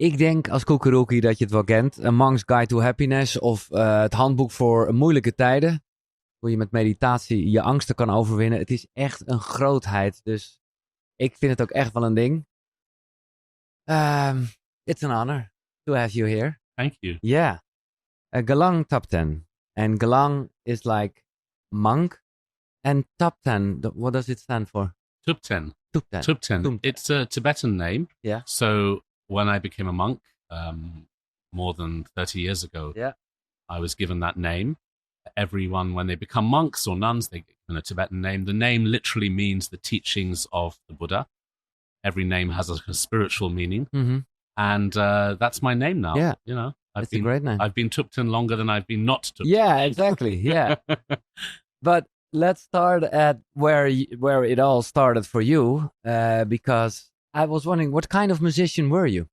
Ik denk als Koekeroekie dat je het wel kent. A Monk's Guide to Happiness of het handboek voor moeilijke tijden. Hoe je met meditatie je angsten kan overwinnen. Het is echt een grootheid. Dus ik vind het ook echt wel een ding. It's an honor to have you here. Thank you. Yeah. Galang Tapten. And Galang is like monk. And Tapten, what does it stand for? Tupten. Tupten. Tupten. It's a Tibetan name. Yeah. So when I became a monk more than 30 years ago, I was given that name. Everyone, when they become monks or nuns, they get given a Tibetan name. The name literally means the teachings of the Buddha. Every name has a spiritual meaning. Mm-hmm. And that's my name now. Yeah. You know, It's a great name. I've been Tupten longer than I've been not Tupten. Yeah, exactly. Yeah. But let's start at where it all started for you, because I was wondering, what kind of musician were you?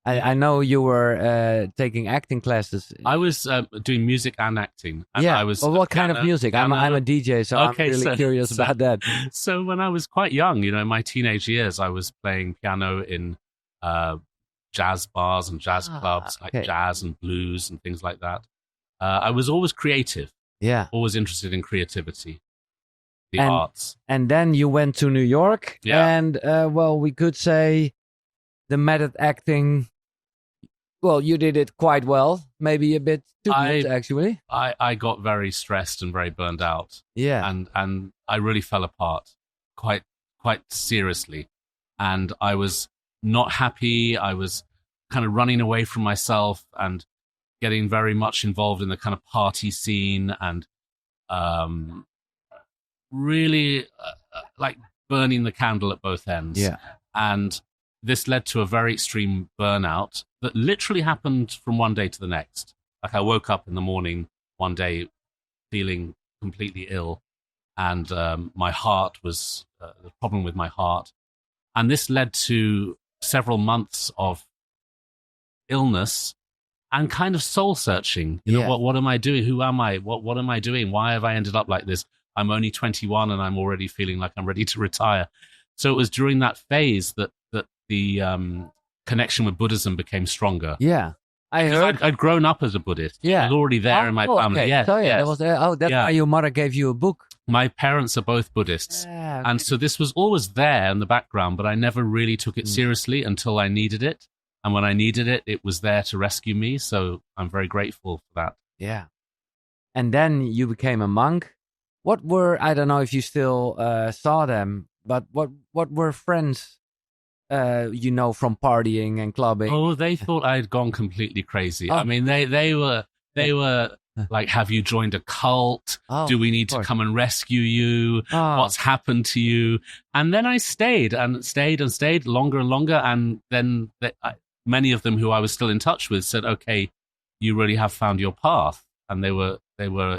I know you were taking acting classes. I was doing music and acting. And yeah. I was what kind of music? I'm a DJ, so okay, I'm really curious about that. So when I was quite young, in my teenage years, I was playing piano in jazz bars and jazz clubs, like jazz and blues and things like that. I was always creative. Yeah. Always interested in creativity, the arts. And then you went to New York. Yeah. And, we could say the method acting, you did it quite well. Maybe a bit too good, actually. I got very stressed and very burned out. Yeah. And I really fell apart quite seriously. And I was not happy. I was kind of running away from myself and getting very much involved in the kind of party scene and really like burning the candle at both ends. Yeah. And this led to a very extreme burnout that literally happened from one day to the next. Like I woke up in the morning one day feeling completely ill, and my heart was the problem with my heart. And this led to several months of illness and kind of soul searching. You know, what am I doing? Who am I? What am I doing? Why have I ended up like this? I'm only 21 and I'm already feeling like I'm ready to retire. So it was during that phase that the connection with Buddhism became stronger. Yeah. I heard. I'd grown up as a Buddhist. Yeah. It was already there in my family. Okay. Yes, so yes. That's why your mother gave you a book. My parents are both Buddhists. Yeah, okay. And so this was always there in the background, but I never really took it seriously until I needed it. And when I needed it, it was there to rescue me. So I'm very grateful for that. Yeah. And then you became a monk. What were, I don't know if you still saw them, but what were friends, from partying and clubbing? Oh, they thought I'd gone completely crazy. I mean, they were like, have you joined a cult? Do we need to come and rescue you? What's happened to you? And then I stayed longer and longer. And then many of them who I was still in touch with said, okay, you really have found your path. And they were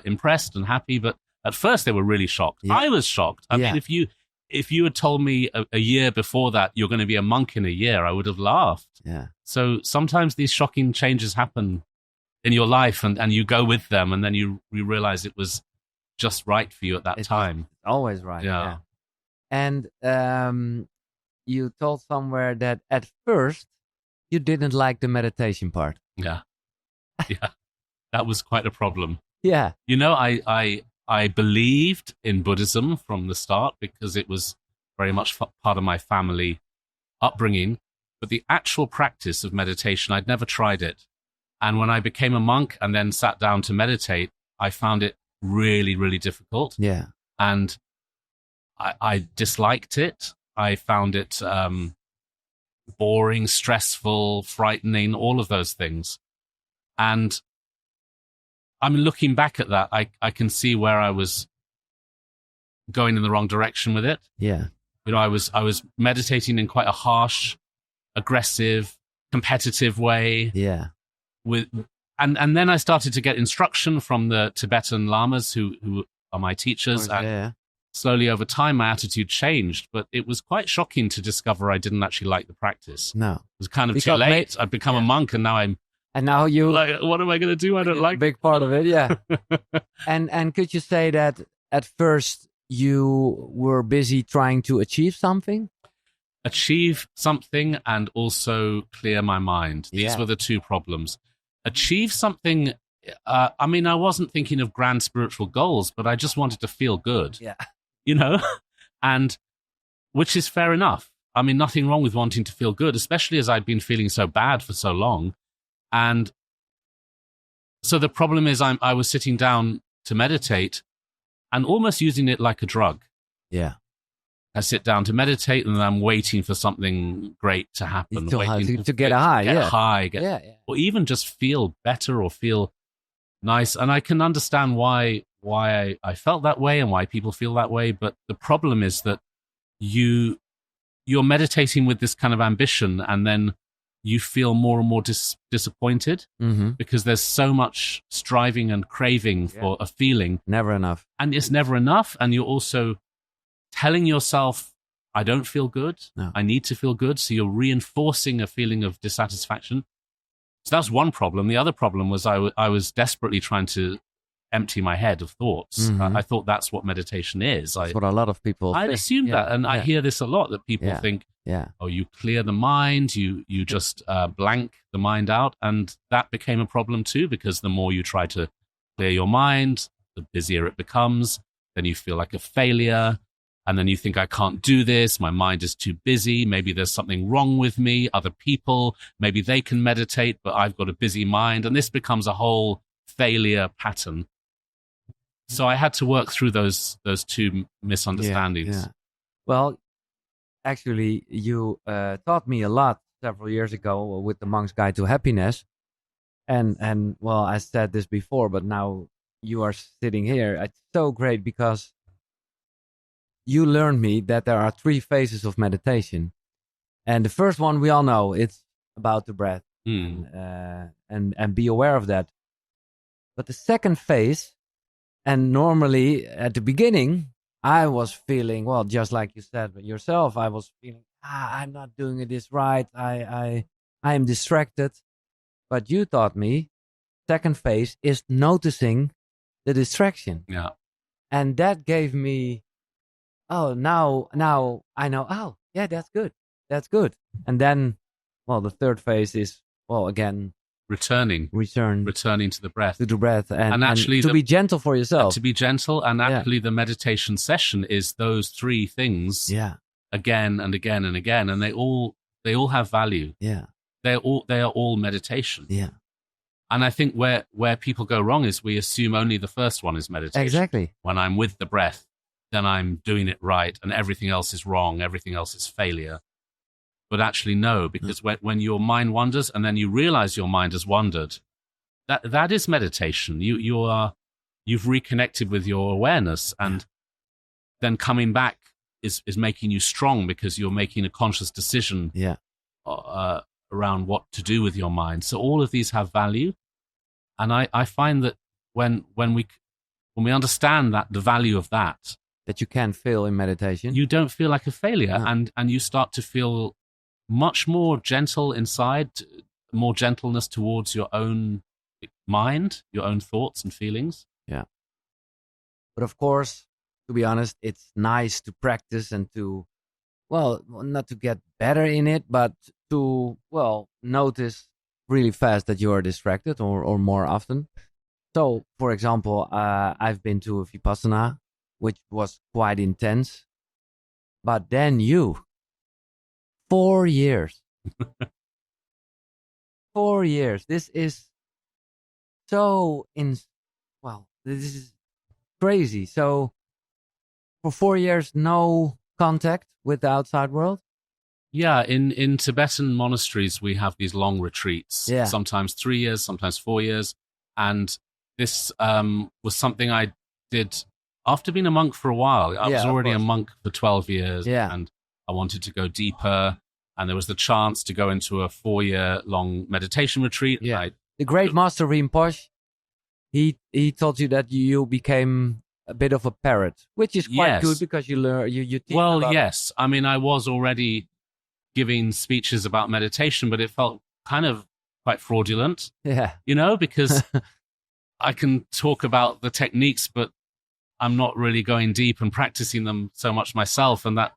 impressed and happy. But at first they were really shocked. Yeah. I was shocked. I mean, if you had told me a year before that you're going to be a monk in a year, I would have laughed. Yeah. So sometimes these shocking changes happen in your life and you go with them and then you realize it was just right for you at that time. Always right. Yeah. And you told somewhere that at first you didn't like the meditation part. Yeah. Yeah. That was quite a problem. Yeah. I believed in Buddhism from the start because it was very much part of my family upbringing. But the actual practice of meditation, I'd never tried it. And when I became a monk and then sat down to meditate, I found it really, really difficult. Yeah. And I disliked it. I found it boring, stressful, frightening, all of those things. And I'm looking back at that. I can see where I was going in the wrong direction with it. Yeah. I was meditating in quite a harsh, aggressive, competitive way. Yeah. And then I started to get instruction from the Tibetan lamas who are my teachers. And slowly over time, my attitude changed. But it was quite shocking to discover I didn't actually like the practice. No. It was kind of too late. I'd become a monk and now I'm... And now you... Like, what am I going to do? I don't like... Big part of it, yeah. And could you say that at first you were busy trying to achieve something? achieve something and also clear my mind. These were the two problems. Achieve something. I mean, I wasn't thinking of grand spiritual goals, but I just wanted to feel good. Yeah. You know, and which is fair enough. I mean, nothing wrong with wanting to feel good, especially as I'd been feeling so bad for so long. And so the problem is I was sitting down to meditate and almost using it like a drug. Yeah. I sit down to meditate and I'm waiting for something great to happen. To get a high, get high, or even just feel better or feel nice. And I can understand why I felt that way and why people feel that way. But the problem is that you're meditating with this kind of ambition and then you feel more and more disappointed because there's so much striving and craving for a feeling. Never enough. And it's never enough. And you're also telling yourself, I don't feel good. No. I need to feel good. So you're reinforcing a feeling of dissatisfaction. So that's one problem. The other problem was I was desperately trying to empty my head of thoughts. I thought that's what meditation is. That's what a lot of people I'd assumed that. And I hear this a lot, that people think, oh, you clear the mind, you just blank the mind out. And that became a problem too, because the more you try to clear your mind, the busier it becomes. Then you feel like a failure. And then you think, I can't do this. My mind is too busy. Maybe there's something wrong with me. Other people, maybe they can meditate, but I've got a busy mind. And this becomes a whole failure pattern. So I had to work through those two misunderstandings. Yeah. Well, actually, you taught me a lot several years ago with the Monk's Guide to Happiness. And well, I said this before, but now you are sitting here. It's so great because you learned me that there are 3 phases of meditation. And the first one, we all know, it's about the breath. And be aware of that. But the second phase, and normally at the beginning, I was feeling, well, just like you said yourself, I was feeling, I'm not doing this right. I am distracted. But you taught me, second phase is noticing the distraction. Yeah. And that gave me, now I know, that's good. That's good. And then, well, the third phase is, well, again, returning to the breath. To the breath and actually and to be gentle for yourself. To be gentle. And actually the meditation session is those 3 things again and again and again. And they all have value. Yeah. They are all meditation. Yeah. And I think where people go wrong is we assume only the first one is meditation. Exactly. When I'm with the breath, then I'm doing it right and everything else is wrong, everything else is failure. But actually, no, because when your mind wanders and then you realize your mind has wandered, that is meditation. You've reconnected with your awareness, and then coming back is making you strong because you're making a conscious decision around what to do with your mind. So all of these have value, and I find that when we understand that the value of that you can feel in meditation, you don't feel like a failure, and you start to feel much more gentle inside, more gentleness towards your own mind, your own thoughts and feelings. Yeah. But of course, to be honest, it's nice to practice and to, well, not to get better in it, but to, well, notice really fast that you are distracted or more often. So, for example, I've been to a Vipassana, which was quite intense. But then 4 years. 4 years. This is this is crazy. So for 4 years, no contact with the outside world? Yeah, in Tibetan monasteries, we have these long retreats, sometimes 3 years, sometimes 4 years. And this was something I did after being a monk for a while. I was already a monk for 12 years, and I wanted to go deeper. And there was the chance to go into a 4-year-long meditation retreat. Yeah. The great master Rinpoche, he told you that you became a bit of a parrot, which is quite good because you learn, you teach. Well, yes. I mean, I was already giving speeches about meditation, but it felt kind of quite fraudulent. Yeah. You know, because I can talk about the techniques, but I'm not really going deep and practicing them so much myself. And that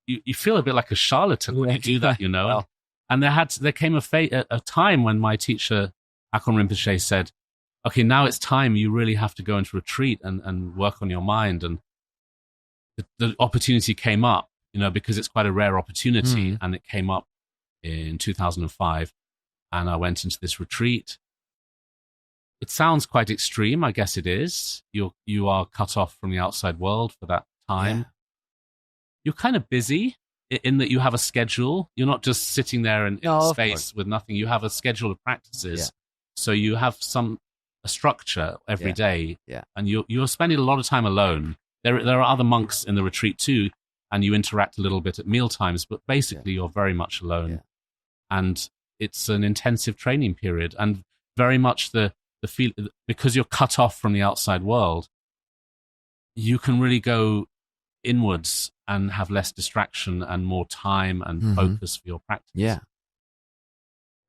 you feel a bit like a charlatan when you do that, you know. Well. And there came a time when my teacher, Akon Rinpoche, said, okay, now it's time. You really have to go into retreat and work on your mind. And the opportunity came up, you know, because it's quite a rare opportunity. And it came up in 2005. And I went into this retreat. It sounds quite extreme. I guess it is. You are cut off from the outside world for that time. Yeah. You're kind of busy in that you have a schedule. You're not just sitting there in space with nothing. You have a schedule of practices. Yeah. So you have a structure every day. Yeah. And you're spending a lot of time alone. There are other monks in the retreat too, and you interact a little bit at meal times, but basically you're very much alone. Yeah. And it's an intensive training period, and very much the feel, because you're cut off from the outside world, you can really go inwards and have less distraction and more time and focus for your practice. Yeah.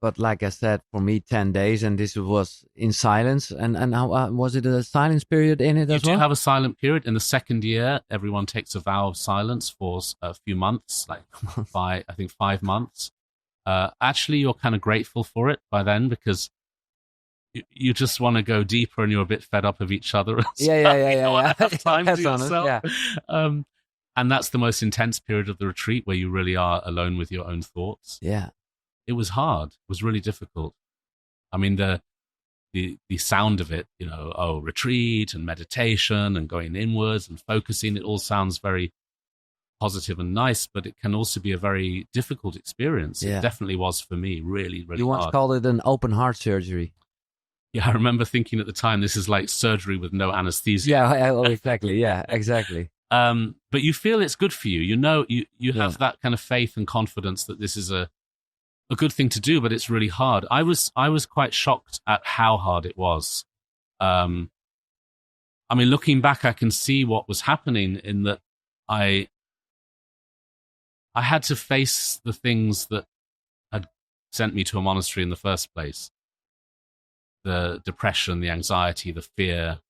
But like I said, for me, 10 days, and this was in silence. And how was it a silence period in it as well? You do have a silent period. In the second year, everyone takes a vow of silence for a few months, like 5 months. Actually, you're kind of grateful for it by then, because you just want to go deeper and you're a bit fed up of each other. Yeah. Have time That's to honest, yourself. yeah. And that's the most intense period of the retreat, where you really are alone with your own thoughts. Yeah. It was hard. It was really difficult. I mean, the sound of it, you know, retreat and meditation and going inwards and focusing, it all sounds very positive and nice, but it can also be a very difficult experience. Yeah. It definitely was for me, really, really You once hard. called it an open heart surgery. Yeah, I remember thinking at the time, this is like surgery with no anesthesia. Yeah, exactly. Yeah, exactly. But you feel it's good for you. You know, you have that kind of faith and confidence that this is a good thing to do, but it's really hard. I was quite shocked at how hard it was. I mean, looking back, I can see what was happening in that I had to face the things that had sent me to a monastery in the first place. The depression, the anxiety, the fear,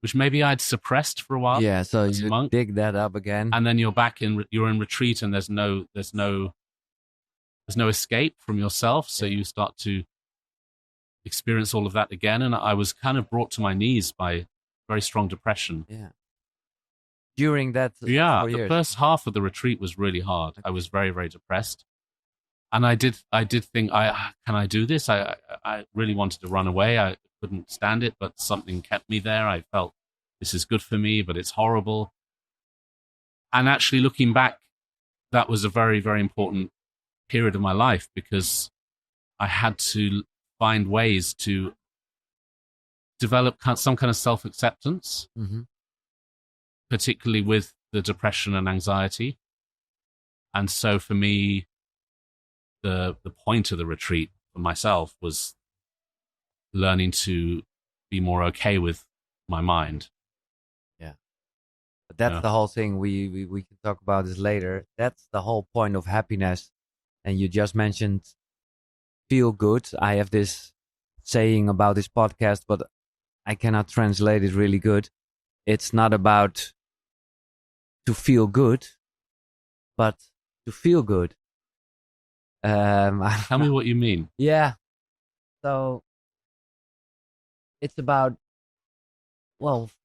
which maybe I'd suppressed for a while. Yeah, so as a you monk. dig that up again. And then you're back you're in retreat, and there's no escape from yourself. So you start to experience all of that again. And I was kind of brought to my knees by very strong depression. Yeah. During that 4 the years. first half of the retreat was really hard. I was very, very depressed. And I did think, can I do this? I really wanted to run away. I couldn't stand it, but something kept me there. I felt this is good for me, but it's horrible. And actually looking back, that was a very, very important period of my life, because I had to find ways to develop some kind of self-acceptance, particularly with the depression and anxiety. And so for me, the point of the retreat for myself was learning to be more okay with my mind. Yeah. But that's the whole thing. We can talk about this later. That's the whole point of happiness. And you just mentioned feel good. I have this saying about this podcast, but I cannot translate it really good. It's not about to feel good, but to feel good. Tell me what you mean. Yeah. So it's about,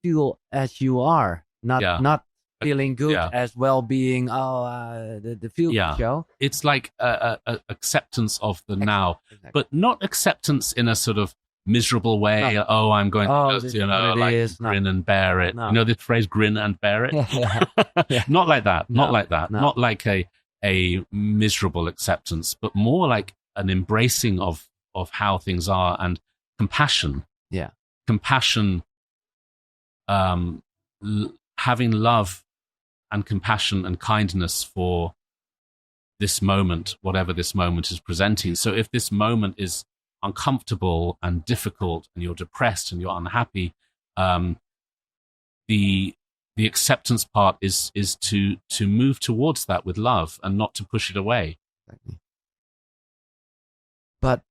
feel as you are, not feeling good as well-being. The feel good show. It's like a acceptance of the now, but not acceptance in a sort of miserable way. No. Oh, I'm going to grin and bear it. No. You know the phrase "grin and bear it." Yeah. Not like that. Not like that. No. Not like a miserable acceptance, but more like an embracing of how things are, and compassion. Yeah. Compassion, having love and compassion and kindness for this moment, whatever this moment is presenting. So if this moment is uncomfortable and difficult, and you're depressed and you're unhappy, the acceptance part is to move towards that with love and not to push it away. Exactly. But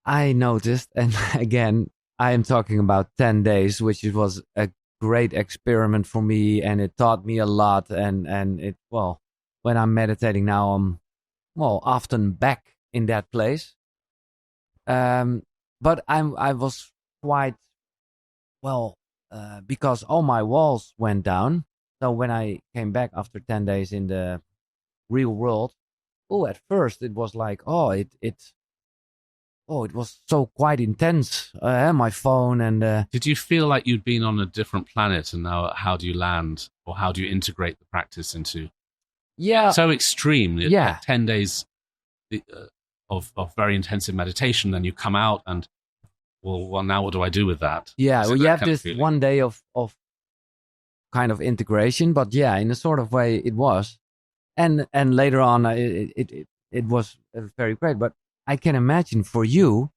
I noticed, and again, I am talking about 10 days, which was a great experiment for me, and it taught me a lot. And it, well, when I'm meditating now, I'm, well, often back in that place. But I was quite, well, because all my walls went down. So when I came back after 10 days in the real world, at first it was like, it was so quite intense. My phone and Did you feel like you'd been on a different planet, and now how do you land, or how do you integrate the practice into? Yeah, So extreme. Yeah. 10 days of very intensive meditation, then you come out and, well, now what do I do with that? yeah. Is Well, it you that have kind of this feeling? one day of kind of integration, but yeah, in a sort of way it was, and later on it was very great. But I can imagine for you,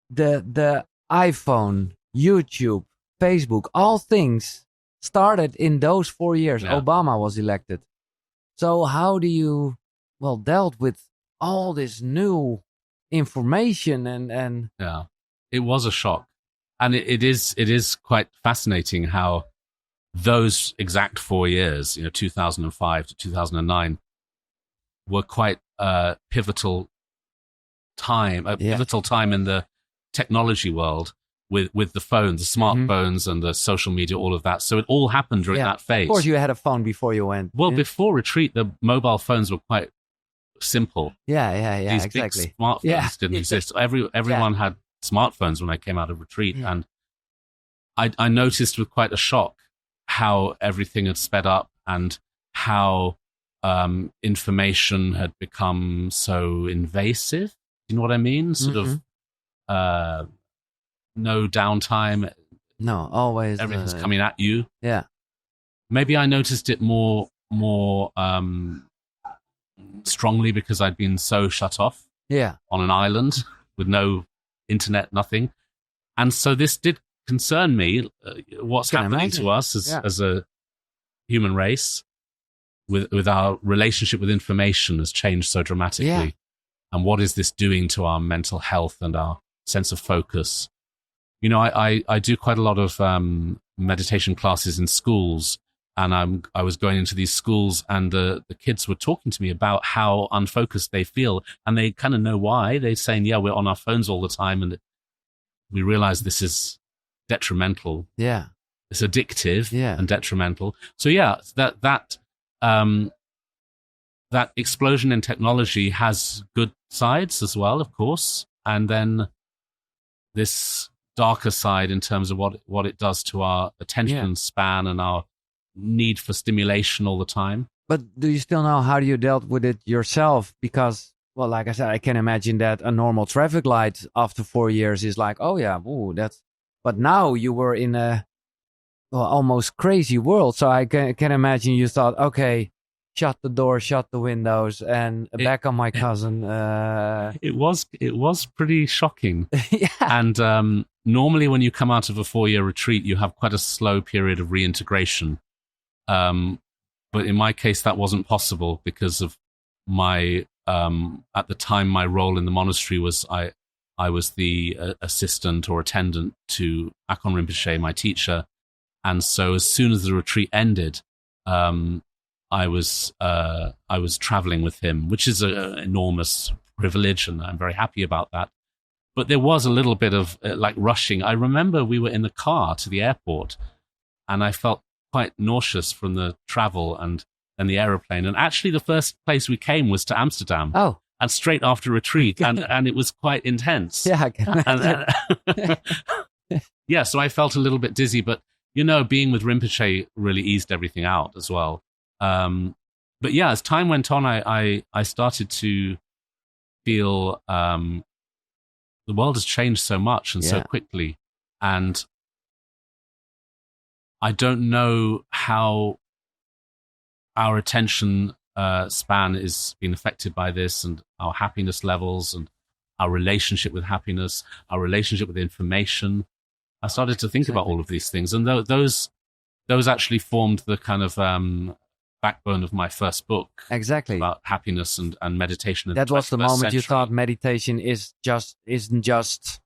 the iPhone, YouTube, Facebook, all things started in those 4 years. Yeah. Obama was elected. So how do you, well, dealt with all this new information and Yeah, it was a shock, and it is quite fascinating how those exact 4 years, 2005 to 2009, were quite pivotal time, pivotal time in the technology world with the phones, the smartphones, and the social media, all of that. So it all happened during that phase. Of course, you had a phone before you went. Well, before retreat, the mobile phones were quite simple. Yeah, These exactly. big smartphones didn't exist. Everyone had smartphones when I came out of retreat, and I noticed with quite a shock how everything had sped up and how information had become so invasive. You know what I mean? Sort of no downtime. No, always Everything's coming at you. Yeah. Maybe I noticed it more strongly because I'd been so shut off. Yeah. On an island with no internet, nothing. And so this did concern me, what's happening to us as a human race with our relationship with information has changed so dramatically. Yeah. And what is this doing to our mental health and our sense of focus? I do quite a lot of meditation classes in schools, and I was going into these schools, and the kids were talking to me about how unfocused they feel, and they kind of know why. They're saying, yeah, we're on our phones all the time, and we realize this is detrimental. Yeah. It's addictive and detrimental. So yeah, that explosion in technology has good sides as well, of course, and then this darker side in terms of what it does to our attention span and our need for stimulation all the time. But do you still know how you dealt with it yourself? Because, well, like I said, I can imagine that a normal traffic light after 4 years is like, oh yeah, ooh, that's. But now you were in a almost crazy world, so I can imagine you thought, okay, shut the door, shut the windows, and back on my cousin. It was pretty shocking. Yeah. And normally when you come out of a 4-year retreat, you have quite a slow period of reintegration. But in my case, that wasn't possible because of my, at the time, my role in the monastery was I was the assistant or attendant to Akon Rinpoche, my teacher. And so as soon as the retreat ended, I was traveling with him, which is an enormous privilege, and I'm very happy about that. But there was a little bit of like rushing. I remember we were in the car to the airport, and I felt quite nauseous from the travel and the aeroplane. And actually, the first place we came was to Amsterdam. Oh. And straight after retreat, and it was quite intense. Yeah, I can imagine. Yeah, so I felt a little bit dizzy, but being with Rinpoche really eased everything out as well. But yeah, as time went on, I started to feel the world has changed so much and so quickly, and I don't know how our attention span is being affected by this, and our happiness levels, and our relationship with happiness, our relationship with information. I started to think about all of these things, and those actually formed the kind of backbone of my first book. Exactly. About happiness and meditation. That was the moment century. you thought meditation isn't just,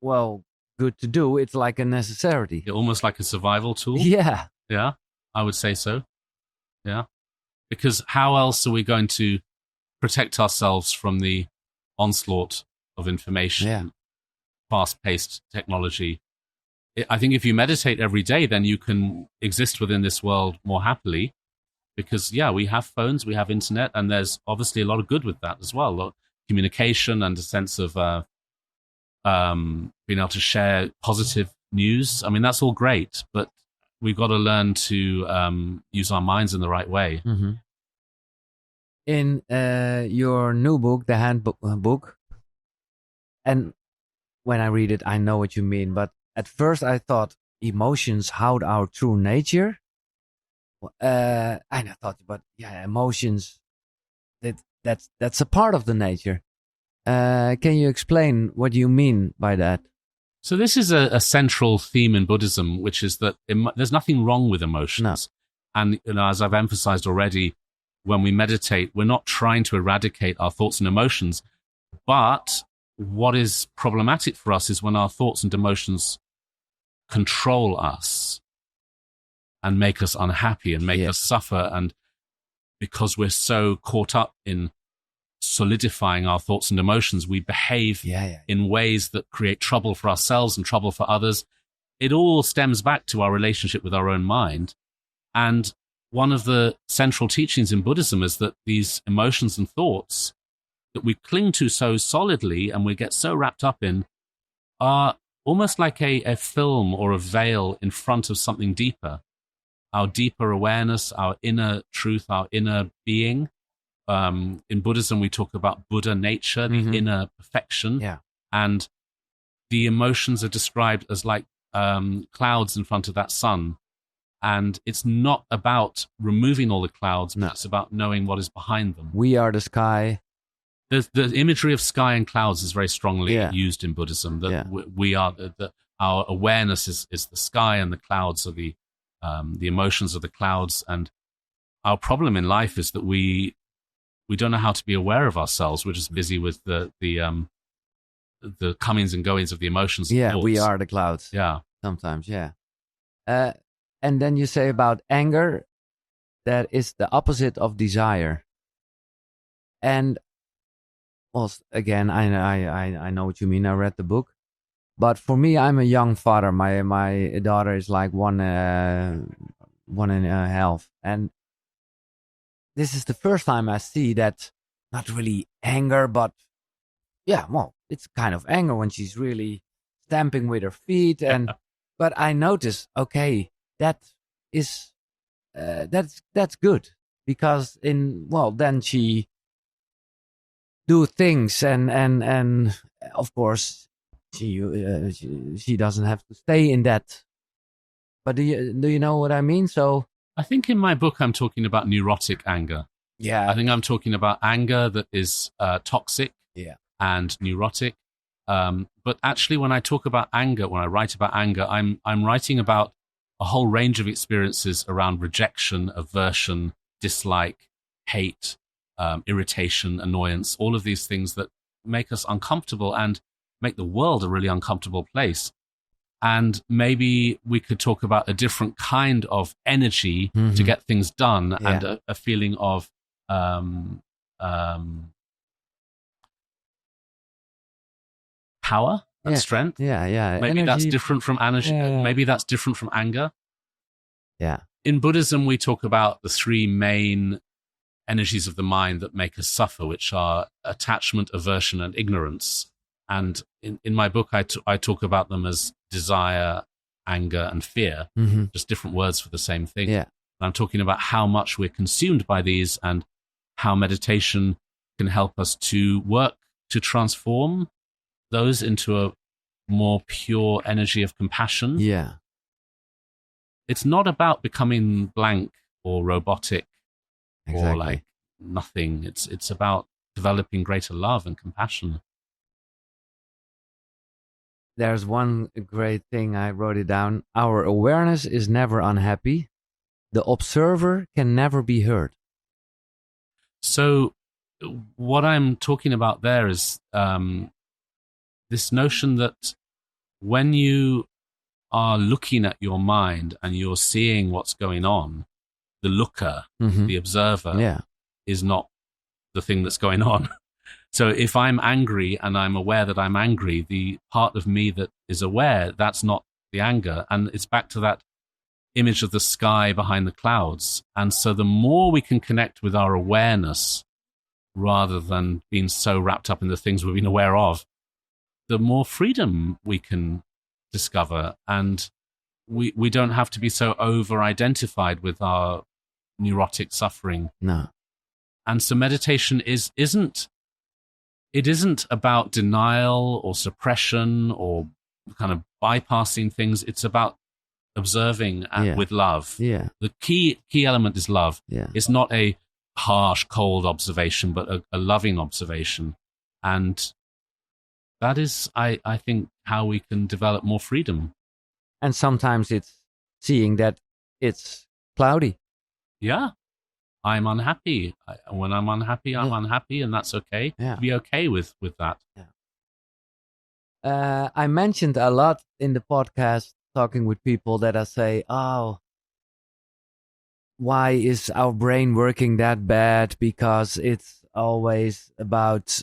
well, good to do. It's like a necessity. Almost like a survival tool. Yeah. Yeah, I would say so. Yeah. Because how else are we going to protect ourselves from the onslaught of information, fast-paced technology? I think if you meditate every day, then you can exist within this world more happily. Because, we have phones, we have internet, and there's obviously a lot of good with that as well. A lot of communication and a sense of being able to share positive news. I mean, that's all great, but we've got to learn to use our minds in the right way. Mm-hmm. In your new book, the handbook, and when I read it, I know what you mean. But at first I thought emotions hide our true nature. And I thought, but emotions, that's a part of the nature. Can you explain what you mean by that? So this is a central theme in Buddhism, which is that there's nothing wrong with emotions. No. And as I've emphasized already, when we meditate, we're not trying to eradicate our thoughts and emotions. But what is problematic for us is when our thoughts and emotions control us and make us unhappy and make us suffer. And because we're so caught up in solidifying our thoughts and emotions, we behave in ways that create trouble for ourselves and trouble for others. It all stems back to our relationship with our own mind. And one of the central teachings in Buddhism is that these emotions and thoughts that we cling to so solidly and we get so wrapped up in are almost like a film or a veil in front of something deeper. Our deeper awareness, our inner truth, our inner being. In Buddhism, we talk about Buddha nature, the inner perfection. Yeah. And the emotions are described as like clouds in front of that sun. And it's not about removing all the clouds, but it's about knowing what is behind them. We are the sky. The imagery of sky and clouds is very strongly used in Buddhism. That we are our awareness is the sky, and the clouds are the emotions of the clouds. And our problem in life is that we don't know how to be aware of ourselves. We're just busy with the comings and goings of the emotions. Yeah, and we are the clouds. Yeah, sometimes. Yeah, and then you say about anger, that is the opposite of desire. And well, again, I know what you mean. I read the book, but for me, I'm a young father. My daughter is like one and a half, and this is the first time I see that, not really anger, but it's kind of anger when she's really stamping with her feet. And but I notice, okay, that is that's good, because then she do things, and of course she doesn't have to stay in that. But do you know what I mean? So I think in my book I'm talking about neurotic anger. Yeah, I think I'm talking about anger that is toxic and neurotic. But actually, when I talk about anger, when I write about anger, I'm writing about a whole range of experiences around rejection, aversion, dislike, hate, irritation, annoyance, all of these things that make us uncomfortable and make the world a really uncomfortable place. And maybe we could talk about a different kind of energy to get things done, and a feeling of power and strength. Yeah. Maybe that's different from energy. Maybe that's different from anger. Yeah. In Buddhism, we talk about the three main energies of the mind that make us suffer, which are attachment, aversion, and ignorance. And in my book, I talk about them as desire, anger, and fear, just different words for the same thing. Yeah. And I'm talking about how much we're consumed by these and how meditation can help us to work to transform those into a more pure energy of compassion. Yeah. It's not about becoming blank or robotic or like nothing. It's about developing greater love and compassion. There's one great thing, I wrote it down. Our awareness is never unhappy. The observer can never be hurt. So what I'm talking about there is this notion that when you are looking at your mind and you're seeing what's going on, the looker, the observer, is not the thing that's going on. So if I'm angry and I'm aware that I'm angry, the part of me that is aware, that's not the anger. And it's back to that image of the sky behind the clouds. And so the more we can connect with our awareness rather than being so wrapped up in the things we've been aware of, the more freedom we can discover. And we don't have to be so over-identified with our neurotic suffering. No. And so meditation isn't about denial or suppression or kind of bypassing things. It's about observing with love. Yeah. The key element is love. Yeah. It's not a harsh, cold observation, but a loving observation. And that is, I think, how we can develop more freedom. And sometimes it's seeing that it's cloudy. Yeah. I'm unhappy. When I'm unhappy, I'm unhappy, and that's okay. Yeah. Be okay with that. Yeah. I mentioned a lot in the podcast talking with people that I say, oh, why is our brain working that bad? Because it's always about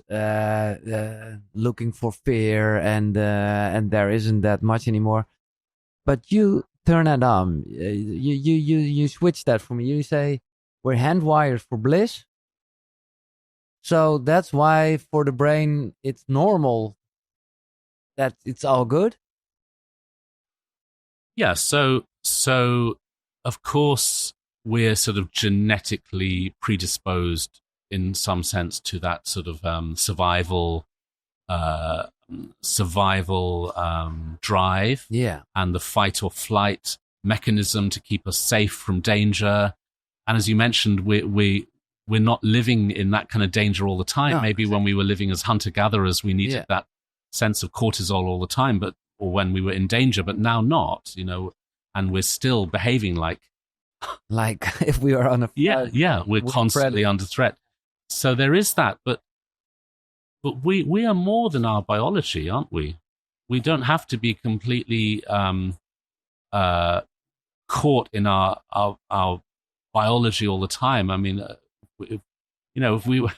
looking for fear, and there isn't that much anymore. But you turn it on. You switch that for me. You say we're hand-wired for bliss. So that's why for the brain it's normal that it's all good. Yeah. So of course we're sort of genetically predisposed in some sense to that sort of survival drive, and the fight or flight mechanism to keep us safe from danger. And as you mentioned, we're not living in that kind of danger all the time. No, maybe when we were living as hunter-gatherers, we needed that sense of cortisol all the time, or when we were in danger, but now not, and we're still behaving like if we are on a we're constantly under threat. So there is that, but we are more than our biology, aren't we? We don't have to be completely caught in our biology all the time. I mean, if we were,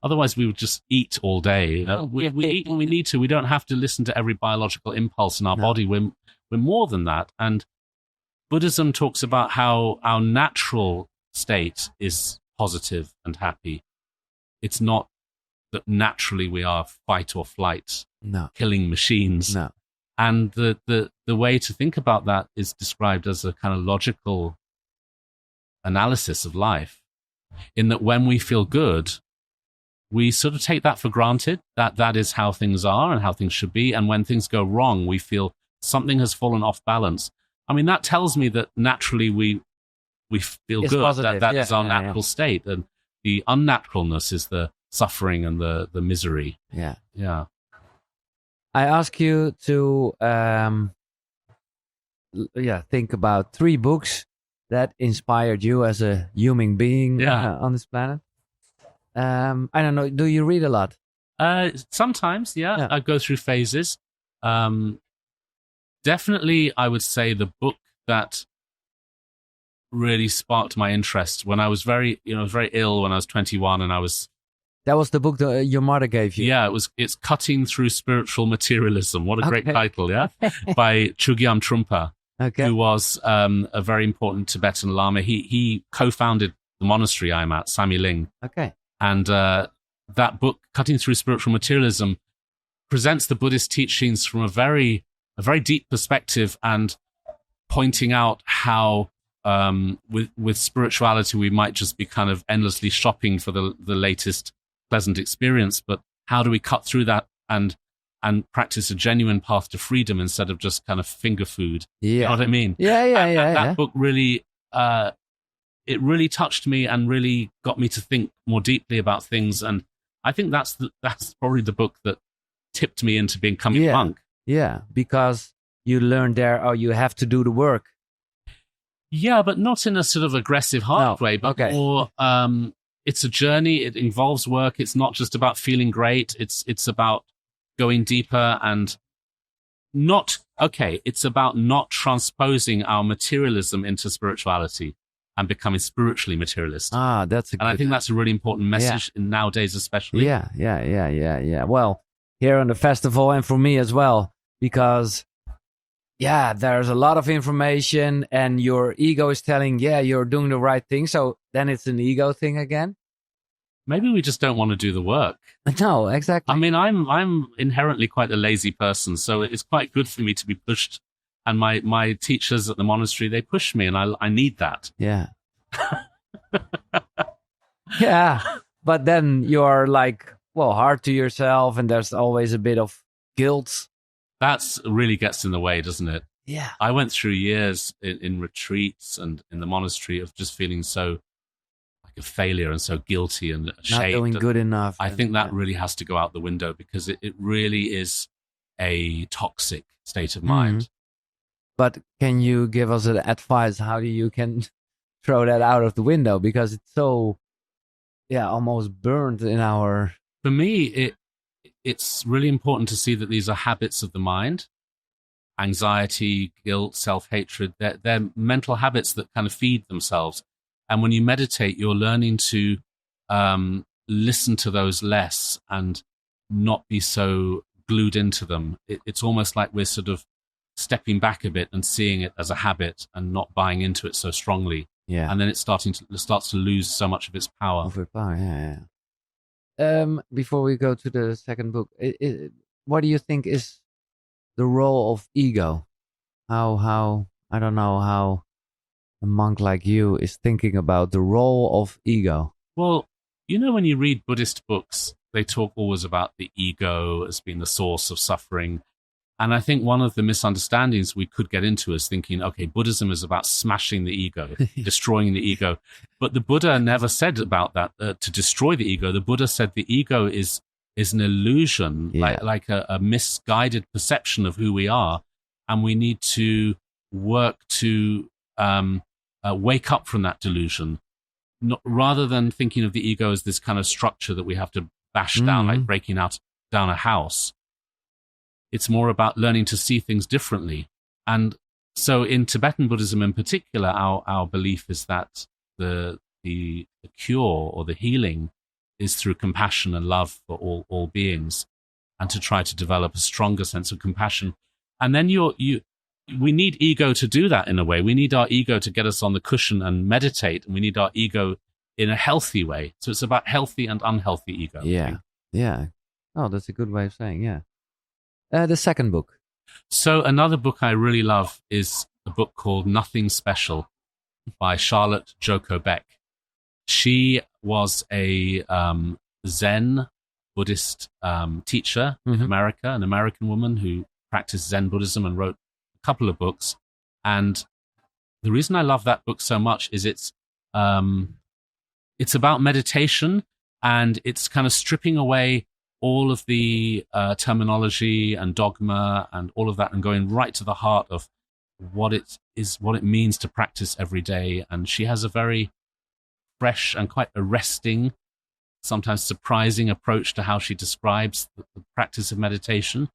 otherwise we would just eat all day. We eat when we need to. We don't have to listen to every biological impulse in our body. We're more than that. And Buddhism talks about how our natural state is positive and happy. It's not that naturally we are fight or flight, killing machines. No. And the way to think about that is described as a kind of logical analysis of life, in that when we feel good, we sort of take that for granted, that is how things are and how things should be. And when things go wrong, we feel something has fallen off balance. I mean, that tells me that naturally we feel it's good. Positive. That is our natural state. And the unnaturalness is the suffering and the misery. Yeah. Yeah. I ask you to think about 3 books that inspired you as a human being on this planet. I don't know. Do you read a lot? Sometimes, I go through phases. Definitely, I would say the book that really sparked my interest when I was very ill when I was 21, and that was the book that your mother gave you. Yeah, it's Cutting Through Spiritual Materialism. What a great title, yeah? By Chogyam Trungpa, who was a very important Tibetan Lama. He co-founded the monastery I'm at, Samiling. Okay. And that book, Cutting Through Spiritual Materialism, presents the Buddhist teachings from a very deep perspective, and pointing out how with spirituality we might just be kind of endlessly shopping for the latest pleasant experience, but how do we cut through that and practice a genuine path to freedom instead of just kind of finger food? You know what I mean? That book really it really touched me and really got me to think more deeply about things, and I think that's probably the book that tipped me into becoming a monk. Yeah, because you learned there, you have to do the work. Yeah, but not in a sort of aggressive, hard way, but more, it's a journey. It involves work. It's not just about feeling great. It's about going deeper and it's about not transposing our materialism into spirituality and becoming spiritually materialist. That's I think that's a really important message in nowadays, especially. Yeah. Well, here on the festival, and for me as well, because there's a lot of information, and your ego is telling, you're doing the right thing. So then it's an ego thing again. Maybe we just don't want to do the work. No, exactly. I mean, I'm inherently quite a lazy person, so it's quite good for me to be pushed. And my teachers at the monastery, they push me, and I need that. Yeah. Yeah. But then you're like, hard to yourself, and there's always a bit of guilt. That really gets in the way, doesn't it? Yeah. I went through years in retreats and in the monastery of just feeling so like a failure and so guilty and ashamed. Not doing good enough. I think that really has to go out the window, because it really is a toxic state of mind. But can you give us an advice how you can throw that out of the window? Because it's so, almost burned in our... For me, it's really important to see that these are habits of the mind. Anxiety, guilt, self-hatred, they're mental habits that kind of feed themselves. And when you meditate, you're learning to listen to those less and not be so glued into them. It's almost like we're sort of stepping back a bit and seeing it as a habit and not buying into it so strongly. Yeah. And then it starts to lose so much of its power. Before we go to the second book, what do you think is the role of ego? How I don't know how a monk like you is thinking about the role of ego. Well, when you read Buddhist books, they talk always about the ego as being the source of suffering. And I think one of the misunderstandings we could get into is thinking, okay, Buddhism is about smashing the ego, destroying the ego. But the Buddha never said about that, to destroy the ego. The Buddha said the ego is an illusion, like a misguided perception of who we are. And we need to work to wake up from that delusion, rather than thinking of the ego as this kind of structure that we have to bash down, like breaking down a house. It's more about learning to see things differently. And so in Tibetan Buddhism in particular, our belief is that the cure or the healing is through compassion and love for all beings, and to try to develop a stronger sense of compassion. And then we need ego to do that in a way. We need our ego to get us on the cushion and meditate, and we need our ego in a healthy way. So it's about healthy and unhealthy ego. Yeah. Oh, that's a good way of saying, the second book. So another book I really love is a book called Nothing Special by Charlotte Joko Beck. She was a Zen Buddhist teacher in America, an American woman who practiced Zen Buddhism and wrote a couple of books. And the reason I love that book so much is it's about meditation, and it's kind of stripping away all of the terminology and dogma and all of that, and going right to the heart of what it means to practice every day. And she has a very fresh and quite arresting, sometimes surprising approach to how she describes the practice of meditation.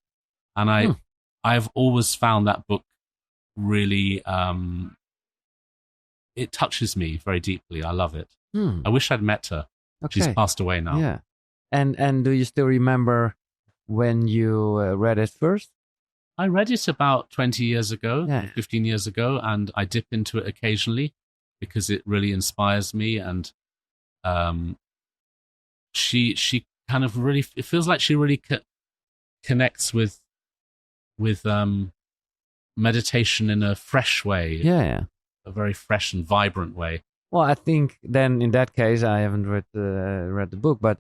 And I've always found that book really, it touches me very deeply. I love it. I wish I'd met her. Okay. She's passed away now. Yeah. And do you still remember when you read it first? I read it about 20 years ago, 15 years ago, and I dip into it occasionally because it really inspires me. And she kind of really, it feels like she really connects with meditation in a fresh way. A very fresh and vibrant way. Well, I think then in that case, I haven't read the book, but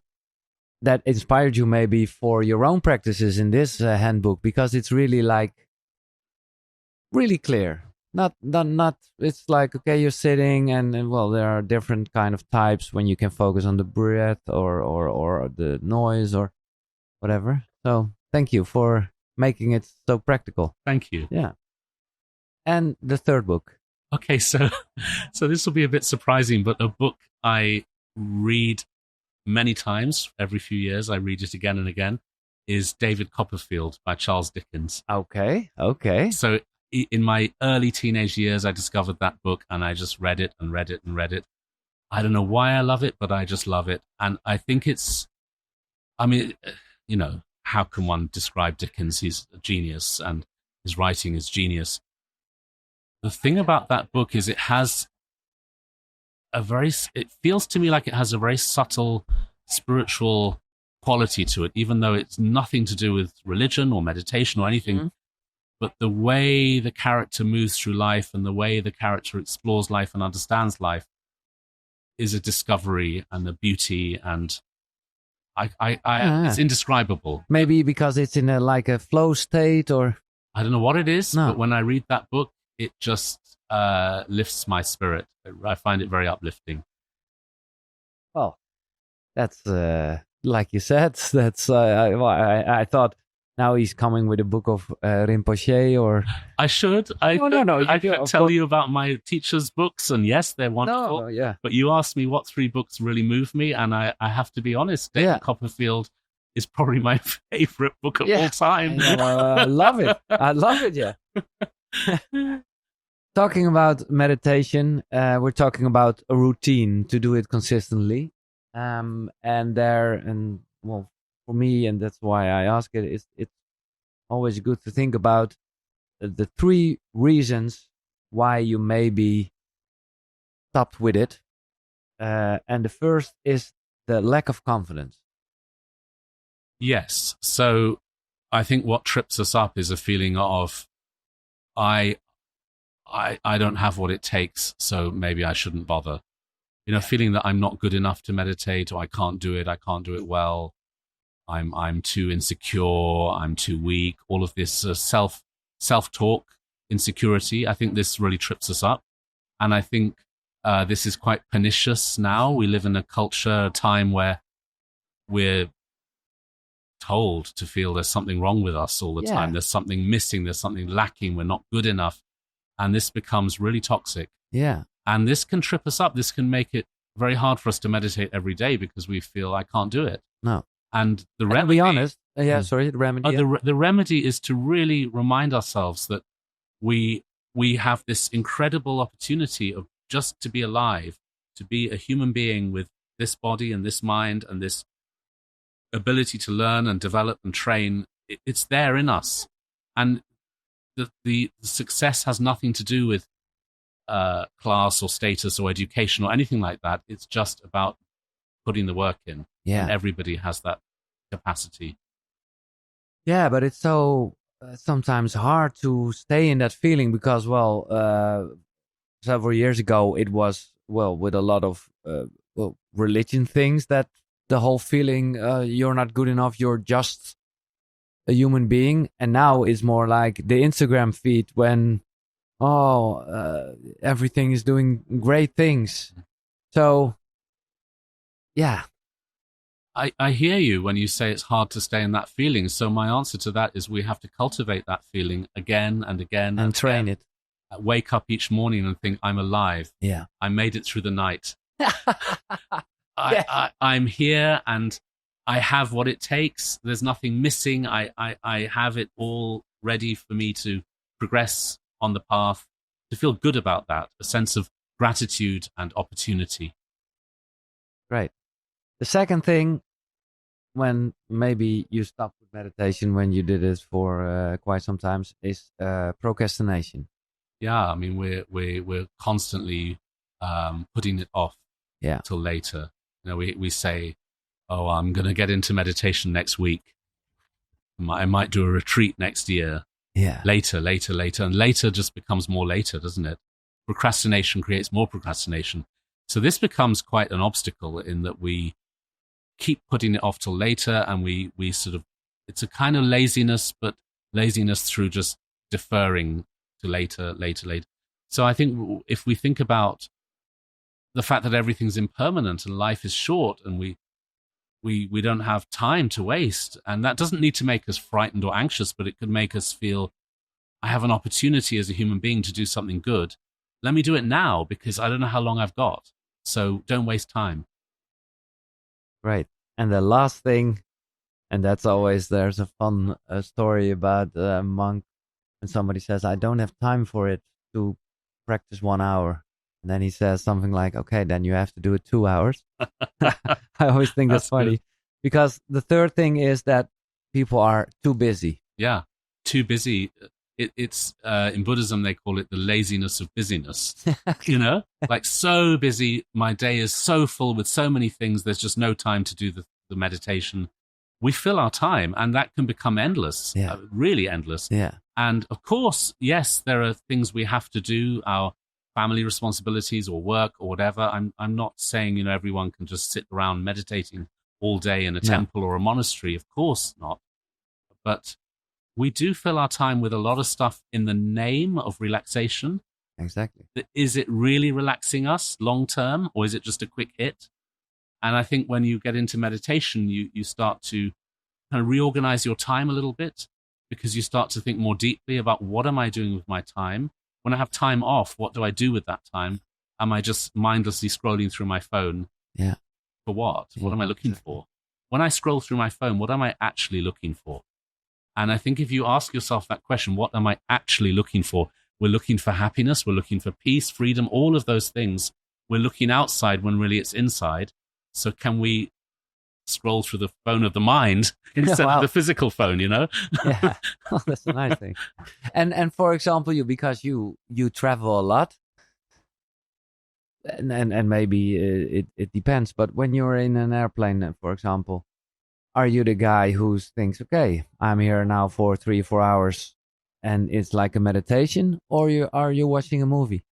that inspired you maybe for your own practices in this handbook, because it's really really clear. Not. It's like, okay, you're sitting, and well, there are different kind of types when you can focus on the breath or the noise or whatever. So thank you for making it so practical. Thank you. Yeah. And the third book. Okay, so this will be a bit surprising, but a book I read many times. Every few years, I read it again and again. is David Copperfield by Charles Dickens. Okay. So in my early teenage years, I discovered that book and I just read it and read it and read it. I don't know why I love it, but I just love it. And I think how can one describe Dickens? He's a genius and his writing is genius. The thing about that book is it feels to me like it has a very subtle spiritual quality to it, even though it's nothing to do with religion or meditation or anything. Mm-hmm. But the way the character moves through life and the way the character explores life and understands life is a discovery and a beauty, and it's indescribable. Maybe because it's in a flow state, or I don't know what it is, but when I read that book, it just lifts my spirit. I find it very uplifting. Well, that's like you said. That's I thought now he's coming with a book of Rinpoche, or I should. No. I could tell you about my teacher's books, and yes, they're wonderful. No, yeah. But you asked me what 3 books really move me, and I have to be honest. David Copperfield is probably my favorite book of all time. I love it. I love it. Yeah. Talking about meditation, we're talking about a routine to do it consistently, for me, and that's why I ask it, it's always good to think about the 3 reasons why you maybe stopped with it. And the first is the lack of confidence. Yes. So I think what trips us up is a feeling of, I don't have what it takes, so maybe I shouldn't bother. Feeling that I'm not good enough to meditate, or I can't do it well. I'm too insecure, I'm too weak, all of this self-talk, insecurity. I think this really trips us up. And I think this is quite pernicious now. We live in a culture, a time where we're told to feel there's something wrong with us all the time. There's something missing, there's something lacking, we're not good enough. And this becomes really toxic. Yeah. And this can trip us up. This can make it very hard for us to meditate every day because we feel I can't do it. No. And the remedy, to be honest, the remedy. The remedy is to really remind ourselves that we have this incredible opportunity of just to be alive, to be a human being with this body and this mind and this ability to learn and develop and train. It's there in us. And the success has nothing to do with class or status or education or anything like that. It's just about putting the work in. Yeah. And everybody has that capacity. Yeah, but it's so sometimes hard to stay in that feeling because, several years ago, it was, with a lot of religion things, that the whole feeling you're not good enough, you're just a human being. And now it's more like the Instagram feed when, everything is doing great things. So, yeah. I hear you when you say it's hard to stay in that feeling. So my answer to that is we have to cultivate that feeling again and again. And train it. Wake up each morning and think, I'm alive. Yeah. I made it through the night. I'm here and I have what it takes. There's nothing missing. I have it all ready for me to progress on the path, to feel good about that, a sense of gratitude and opportunity. Right. The second thing, when maybe you stopped with meditation when you did it for quite some time, is procrastination. Yeah, I mean we're constantly putting it off till later. We say, I'm going to get into meditation next week. I might do a retreat next year. Yeah. Later, and later just becomes more later, doesn't it? Procrastination creates more procrastination. So this becomes quite an obstacle in that we keep putting it off till later, and we sort of, it's a kind of laziness, but laziness through just deferring to later. So I think if we think about the fact that everything's impermanent and life is short and we don't have time to waste, and that doesn't need to make us frightened or anxious, but it could make us feel, I have an opportunity as a human being to do something good. Let me do it now because I don't know how long I've got. So don't waste time. Right. And the last thing And that's always, there's a fun story about a monk when somebody says, I don't have time for it to practice 1 hour. And then he says something like, okay, then you have to do it 2 hours. I always think that's funny. Good. Because the third thing is that people are too busy. Yeah, too busy. It's in Buddhism, they call it the laziness of busyness. You know, like so busy. My day is so full with so many things. There's just no time to do the meditation. We fill our time, and that can become endless, really endless. Yeah. And of course, yes, there are things we have to do, our family responsibilities or work or whatever. I'm not saying, everyone can just sit around meditating all day in a temple or a monastery. Of course not. But we do fill our time with a lot of stuff in the name of relaxation. Exactly. Is it really relaxing us long term, or is it just a quick hit? And I think when you get into meditation, you start to kind of reorganize your time a little bit, because you start to think more deeply about, what am I doing with my time? When I have time off, what do I do with that time? Am I just mindlessly scrolling through my phone? Yeah. For what? What am I looking for? When I scroll through my phone, what am I actually looking for? And I think if you ask yourself that question, what am I actually looking for? We're looking for happiness. We're looking for peace, freedom, all of those things. We're looking outside when really it's inside. So can we scroll through the phone of the mind instead of the physical phone, Yeah, well, that's a nice thing. And for example, because you travel a lot, and maybe it depends, but when you're in an airplane, for example, are you the guy who thinks, okay, I'm here now for 3-4 hours and it's like a meditation, or are you watching a movie?